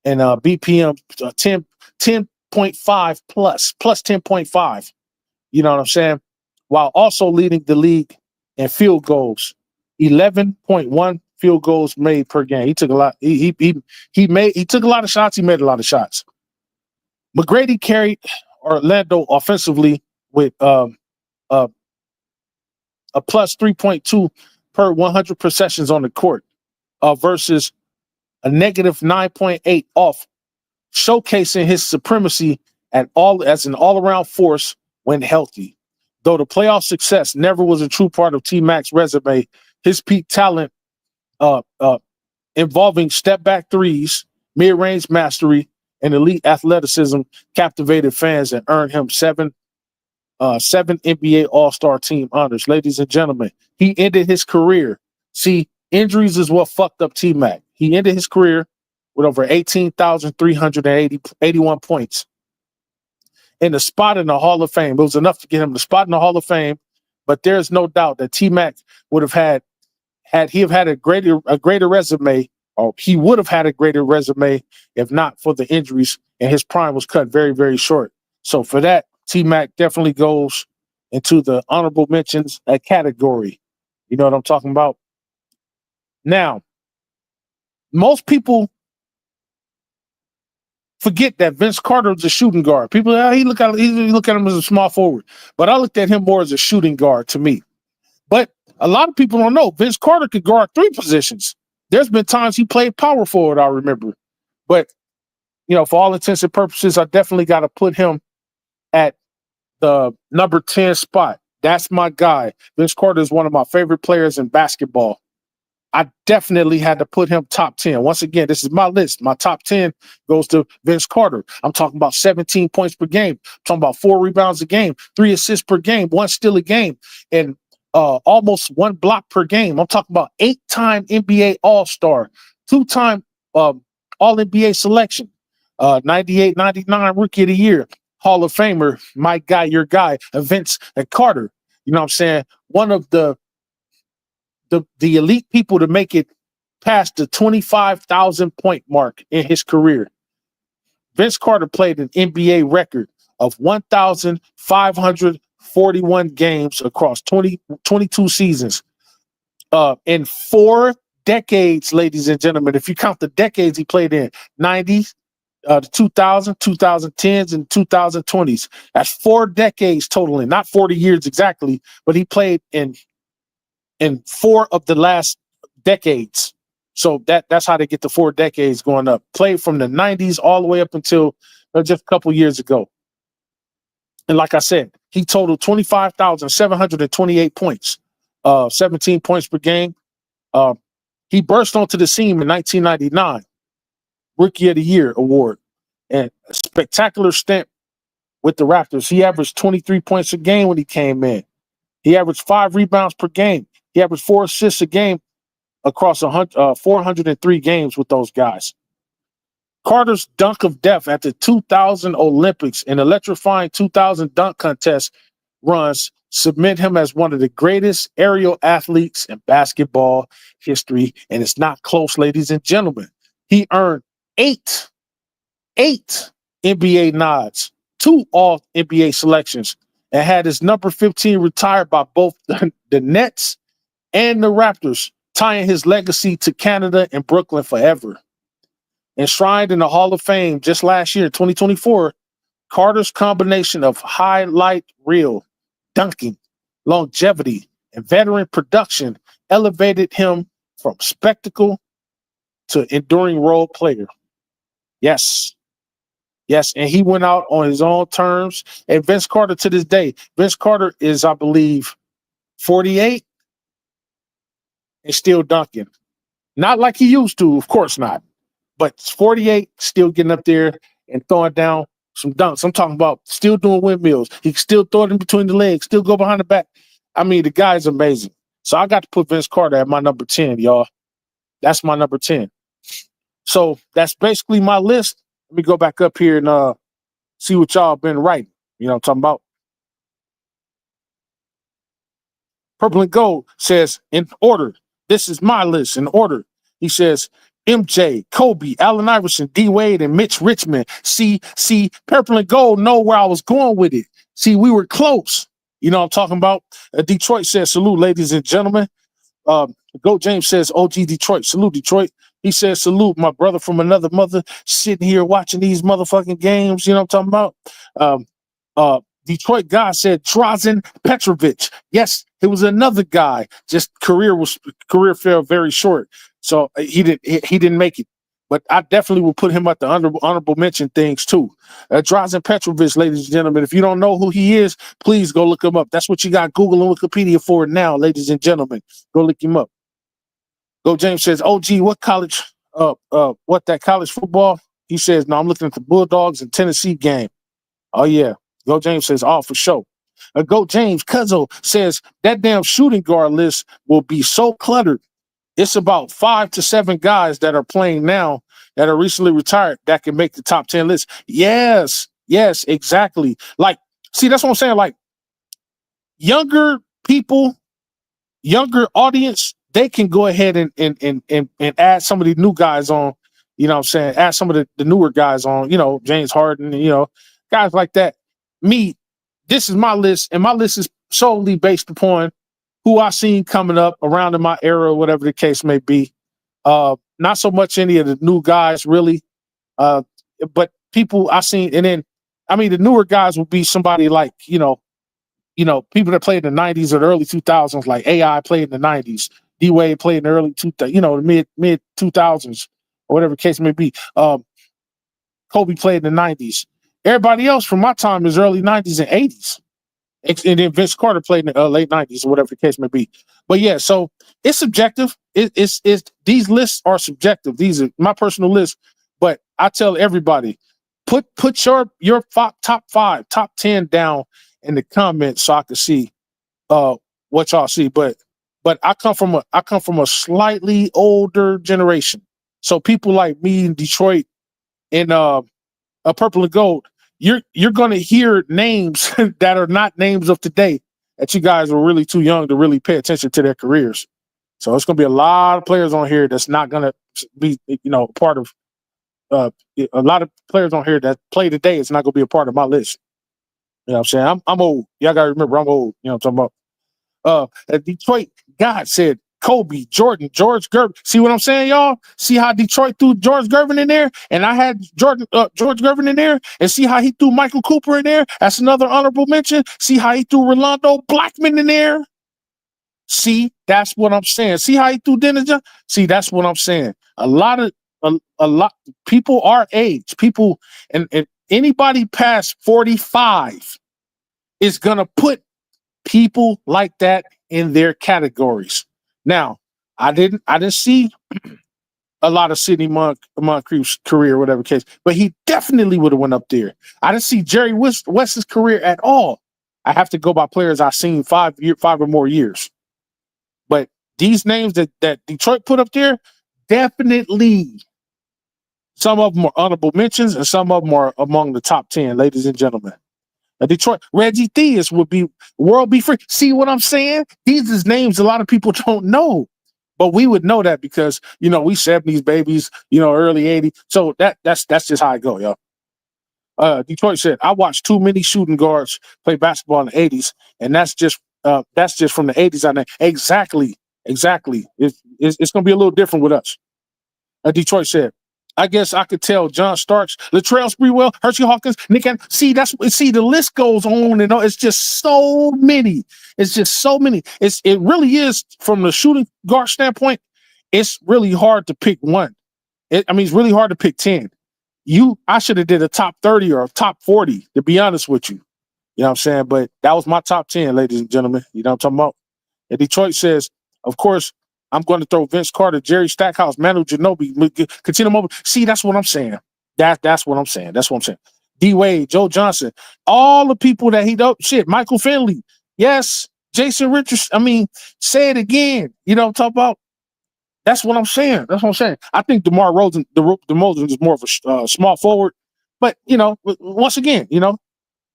and BPM 10.5 plus 10.5. You know what I'm saying? While also leading the league in field goals, 11.1 field goals made per game. He took a lot. He took a lot of shots. He made a lot of shots. McGrady carried Orlando offensively with a plus 3.2 per 100 possessions on the court versus a negative 9.8 off, showcasing his supremacy as an all-around force when healthy. Though the playoff success never was a true part of T-Mac's resume, his peak talent involving step-back threes, mid-range mastery, and elite athleticism captivated fans and earned him 7 NBA All-Star team honors. Ladies and gentlemen, he ended his career. See, injuries is what fucked up T-Mac. He ended his career with over 18,381 points and a spot in the Hall of Fame. It was enough to get him the spot in the Hall of Fame, but there's no doubt that T-Mac would have had a greater resume, or he would have had a greater resume if not for the injuries, and his prime was cut very, very short. So for that, T-Mac definitely goes into the honorable mentions category. You know what I'm talking about? Now, most people forget that Vince Carter was a shooting guard. People, he look at him as a small forward, but I looked at him more as a shooting guard to me. But a lot of people don't know Vince Carter could guard 3 positions. There's been times he played power forward, I remember. But, you know, for all intents and purposes, I definitely got to put him at the number 10 spot. That's my guy. Vince Carter is one of my favorite players in basketball. I definitely had to put him top 10. Once again, this is my list. My top 10 goes to Vince Carter. I'm talking about 17 points per game. I'm talking about 4 rebounds a game, 3 assists per game, 1 steal a game, and almost 1 block per game. I'm talking about 8-time NBA All-Star, 2-time All-NBA selection, 98, 99 Rookie of the Year, Hall of Famer, my guy, your guy, Vince Carter. You know what I'm saying? One of the elite people to make it past the 25,000 point mark in his career. Vince Carter played an NBA record of 1,541 games across 22 seasons. In 4 decades, ladies and gentlemen, if you count the decades he played in, 90s, the 2000, 2010s, and 2020s. That's 4 decades totaling, not 40 years exactly, but he played in 4 of the last decades. So that's how they get the 4 decades going up. Played from the 90s all the way up until just a couple years ago. And like I said, he totaled 25,728 points, 17 points per game. He burst onto the scene in 1999, Rookie of the Year award, and a spectacular stint with the Raptors. He averaged 23 points a game when he came in. He averaged 5 rebounds per game. He averaged 4 assists a game across 403 games with those guys. Carter's dunk of death at the 2000 Olympics and electrifying 2000 dunk contest runs submit him as one of the greatest aerial athletes in basketball history, and it's not close, ladies and gentlemen. He earned 8 NBA nods, 2 All-NBA selections, and had his number 15 retired by both the Nets and the Raptors, tying his legacy to Canada and Brooklyn forever. Enshrined in the Hall of Fame just last year, 2024, Carter's combination of highlight reel, dunking, longevity, and veteran production elevated him from spectacle to enduring role player. Yes, and he went out on his own terms. And Vince Carter, to this day, Vince Carter is, I believe, 48 and still dunking. Not like he used to, of course not. But 48, still getting up there and throwing down some dunks. I'm talking about still doing windmills. He can still throw it in between the legs, still go behind the back. I mean, the guy is amazing. So I got to put Vince Carter at my number 10, y'all. That's my number 10. So that's basically my list. Let me go back up here and see what y'all been writing. You know what I'm talking about? Purple and Gold says, in order. This is my list in order. He says, MJ, Kobe, Allen Iverson, D Wade, and Mitch Richmond. See, Purple and Gold know where I was going with it. See, we were close. You know what I'm talking about? Detroit says, salute, ladies and gentlemen. Goat James says, OG Detroit. Salute, Detroit. He says, salute, my brother from another mother, sitting here watching these motherfucking games. You know what I'm talking about? Detroit guy said Drazen Petrovic. Yes, it was another guy. Just career fell very short. So he didn't make it. But I definitely will put him at the honorable mention things too. Drazen Petrovic, ladies and gentlemen. If you don't know who he is, please go look him up. That's what you got Google and Wikipedia for now, ladies and gentlemen. Go look him up. Go James says, OG, what college? What that college football? He says, no, I'm looking at the Bulldogs and Tennessee game. Oh yeah. Go James says, oh, for sure. Go James Cuzzo says that damn shooting guard list will be so cluttered. It's about 5 to 7 guys that are playing now that are recently retired that can make the top 10 list. Yes, exactly. Like, see, that's what I'm saying. Like, younger people, younger audience, they can go ahead and add some of the new guys on. You know what I'm saying? Add some of the newer guys on, you know, James Harden, you know, guys like that. Me, this is my list, and my list is solely based upon who I seen coming up around in my era, whatever the case may be. Not so much any of the new guys, really, but people I seen. And then, I mean, the newer guys will be somebody like, you know, people that played in the 90s or the early 2000s, like AI played in the 90s, D Wade played in the early 2000s, you know, the mid 2000s, or whatever the case may be. Kobe played in the 90s. Everybody else from my time is early 90s and 80s. And then Vince Carter played in the late 90s or whatever the case may be. But yeah, so it's subjective. It's these lists are subjective. These are my personal lists. But I tell everybody, put your top 5, top 10 down in the comments so I can see what y'all see. But I come from a slightly older generation. So people like me in Detroit and Purple and Gold, you're going to hear names that are not names of today that you guys were really too young to really pay attention to their careers. So it's going to be a lot of players on here that's not going to be, you know, part of a lot of players on here that play today. It's not going to be a part of my list. You know what I'm saying? I'm old. Y'all got to remember I'm old. You know what I'm talking about? Detroit God said Kobe, Jordan, George Gervin. See what I'm saying, y'all? See how Detroit threw George Gervin in there? And I had George Gervin in there? And see how he threw Michael Cooper in there? That's another honorable mention. See how he threw Rolando Blackman in there? See, that's what I'm saying. See how he threw Dennis Johnson? See, that's what I'm saying. A lot people our age, people and anybody past 45 is gonna put people like that in their categories. Now, I didn't see a lot of Sidney Moncrief's career, whatever case, but he definitely would have went up there. I didn't see Jerry West's career at all. I have to go by players I've seen 5 or more years. But these names that Detroit put up there, definitely some of them are honorable mentions and some of them are among the top 10, ladies and gentlemen. Detroit, Reggie Theus would be World Be Free. See what I'm saying? These is names a lot of people don't know. But we would know that because, we 70s babies, early 80s. So that's just how I go, y'all. Detroit said, I watched too many shooting guards play basketball in the 80s, and that's just from the 80s. I know. Exactly. It's going to be a little different with us. Detroit said, I guess I could tell John Starks, Latrell Sprewell, Hershey Hawkins, Nick. See, the list goes on and on. It's just so many. It really is, from the shooting guard standpoint, it's really hard to pick one. It's really hard to pick 10. I should have did a top 30 or a top 40, to be honest with you. You know what I'm saying? But that was my top 10, ladies and gentlemen. You know what I'm talking about? And Detroit says, of course, I'm going to throw Vince Carter, Jerry Stackhouse, Manu Ginobili, continue mobile. See, that's what I'm saying. That's what I'm saying. D Wade, Joe Johnson, all the people that he don't Michael Finley, yes, Jason Richards. Say it again. You know what I'm talking about? That's what I'm saying. I think DeMar DeRozan is more of a small forward, but once again,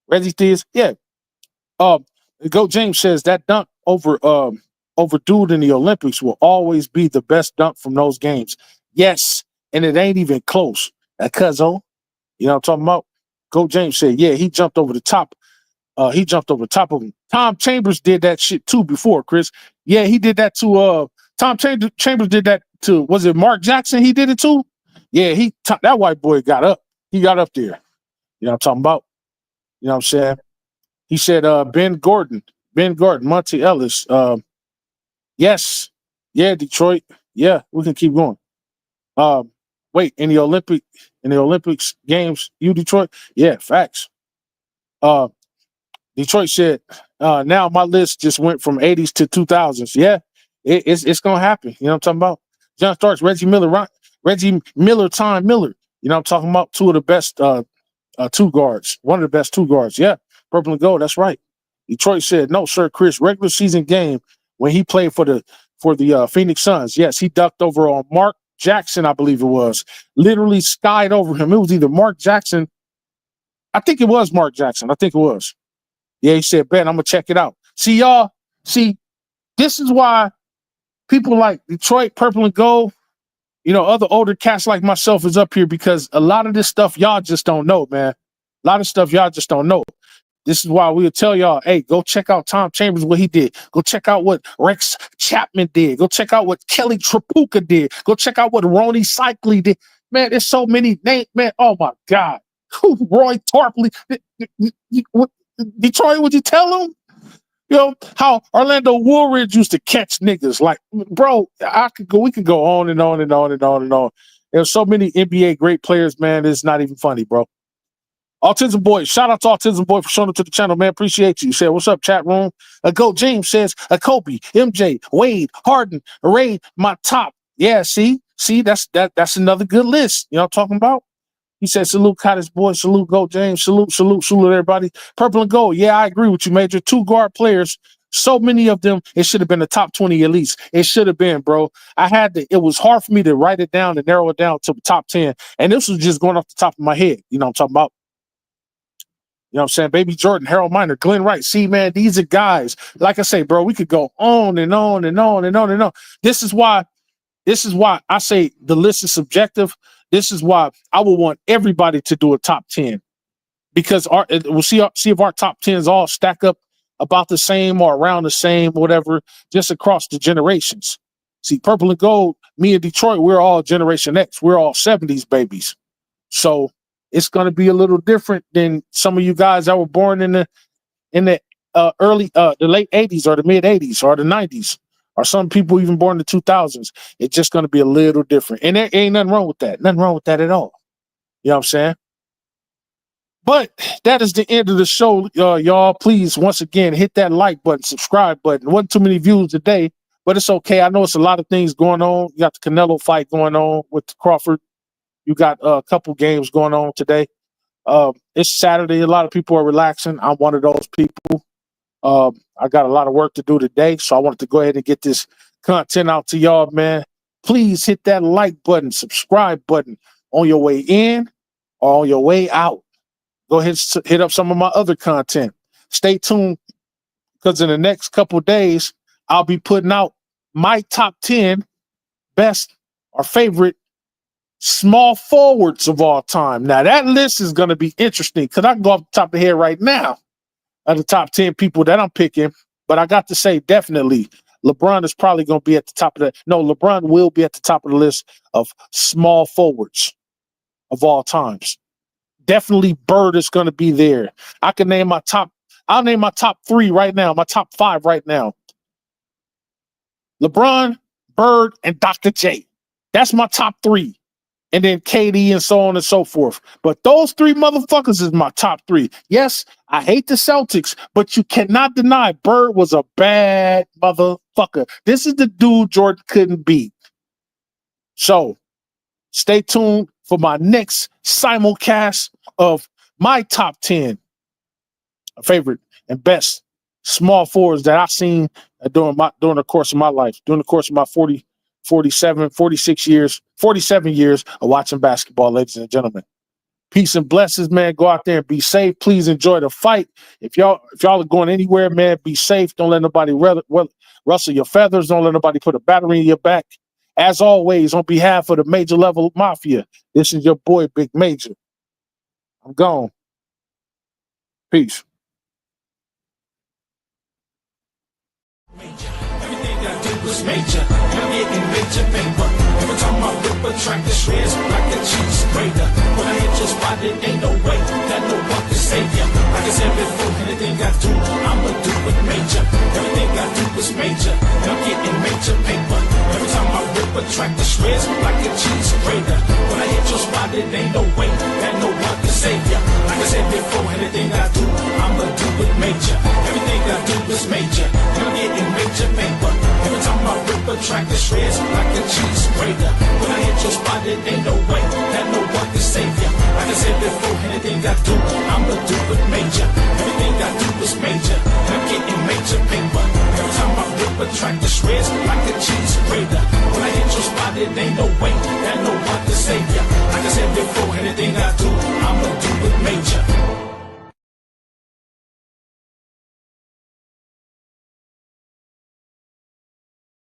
Reggie Theus, yeah. Go James says that dunk over dude in the Olympics will always be the best dunk from those games. Yes, and it ain't even close. Cuzzo, you know what I'm talking about? Go James said, yeah, he jumped over the top. He jumped over the top of him. Tom Chambers did that shit too before, Chris. Yeah, he did that to Tom Chambers did that to, was it Mark Jackson? He did it too? Yeah, that white boy got up. He got up there. You know what I'm talking about? You know what I'm saying? He said Ben Gordon, Monty Ellis. Yes. Yeah, Detroit. Yeah, we can keep going. Wait, in the Olympics games, Detroit? Yeah, facts. Detroit said, now my list just went from 80s to 2000s. Yeah, it's gonna happen. You know what I'm talking about? John Starks, Reggie Miller, Time Miller. You know what I'm talking about? Two of the best two guards. One of the best two guards. Yeah, purple and gold. That's right. Detroit said, no, sir, Chris, regular season game when he played for the Phoenix Suns. Yes, he ducked over on Mark Jackson, I believe it was. Literally skied over him. It was either Mark Jackson. I think it was Mark Jackson. I think it was. Yeah, he said, Ben, I'm going to check it out. See, y'all, this is why people like Detroit, purple and gold, other older cats like myself is up here, because a lot of this stuff y'all just don't know, man. A lot of stuff y'all just don't know. This is why we'll tell y'all, hey, go check out Tom Chambers, what he did. Go check out what Rex Chapman did. Go check out what Kelly Tripucka did. Go check out what Ronnie Cycli did. Man, there's so many names, man. Oh, my God. Roy Tarpley. Detroit, would you tell him? How Orlando Woolridge used to catch niggas. Like, bro, we could go on and on and on and on and on. There's so many NBA great players, man. It's not even funny, bro. Autism Boy, shout out to Autism Boy for showing up to the channel, man. Appreciate you. Said, what's up, chat room? Go James says, Kobe, MJ, Wade, Harden, Ray, my top. Yeah, see, that's another good list. You know what I'm talking about? He said, salute Cottage Boy, salute Go James, salute everybody. Purple and gold. Yeah, I agree with you, Major. Two guard players, so many of them, it should have been the top 20 at least. It should have been, bro. It was hard for me to write it down and narrow it down to the top 10. And this was just going off the top of my head. You know what I'm talking about? You know what I'm saying? Baby Jordan, Harold Miner, Glenn Wright. See, man, these are guys. Like I say, bro, we could go on and on and on and on and on. This is why I say the list is subjective. This is why I would want everybody to do a top 10, because we'll see if our top 10s all stack up about the same or around the same, whatever, just across the generations. See, Purple and Gold, me and Detroit, we're all Generation X. We're all 70s babies. So it's going to be a little different than some of you guys that were born in the the late 80s or the mid 80s or the 90s, or some people even born in the 2000s. It's just going to be a little different. And there ain't nothing wrong with that. Nothing wrong with that at all. You know what I'm saying? But that is the end of the show, y'all. Please, once again, hit that like button, subscribe button. Wasn't too many views today, but it's okay. I know it's a lot of things going on. You got the Canelo fight going on with Crawford. You got a couple games going on today. It's Saturday. A lot of people are relaxing. I'm one of those people. I got a lot of work to do today, so I wanted to go ahead and get this content out to y'all, man. Please hit that like button, subscribe button on your way in or on your way out. Go ahead and hit up some of my other content. Stay tuned, because in the next couple days, I'll be putting out my top 10 best or favorite small forwards of all time. Now, that list is going to be interesting, because I can go off the top of the head right now of the top 10 people that I'm picking, but I got to say, definitely, LeBron is probably going to be at the top of the... No, LeBron will be at the top of the list of small forwards of all times. Definitely Bird is going to be there. I'll name my top 3 right now, my top 5 right now. LeBron, Bird, and Dr. J. That's my top 3. And then KD and so on and so forth. But those 3 motherfuckers is my top 3. Yes, I hate the Celtics, but you cannot deny Bird was a bad motherfucker. This is the dude Jordan couldn't beat. So stay tuned for my next simulcast of my top 10 favorite and best small forwards that I've seen during the course of my life, during the course of my 47 years of watching basketball, ladies and gentlemen. Peace and blessings, man. Go out there and be safe. Please enjoy the fight. If y'all are going anywhere, man, be safe. Don't let nobody rustle your feathers. Don't let nobody put a battery in your back. As always, on behalf of the Major Level Mafia, this is your boy, Big Major. I'm gone. Peace. Everything I do was major. I'm getting major paper. Every time I whip a track, the shreds like a cheese grater. When I hit your spot, it ain't no way that no one can save ya. Like I said before, anything I do, I'ma do it major. Everything I do is major. And I'm getting major paper. Every time I whip a track, the shreds like a cheese grater. When I hit your spot, it ain't no way that no one can save ya. Like I said before, anything I do, I'ma do it major. Everything I do is major. And I'm getting major paper. Every time I rip a track, the shreds like a cheese grater. When I hit your spot, it ain't no way that no one can save ya. Like I said before, anything I do, I'ma do it major. Everything I do is major. And I'm getting major paper. Every time I rip a track, the shreds like a cheese grater. When I hit your spot, it ain't no way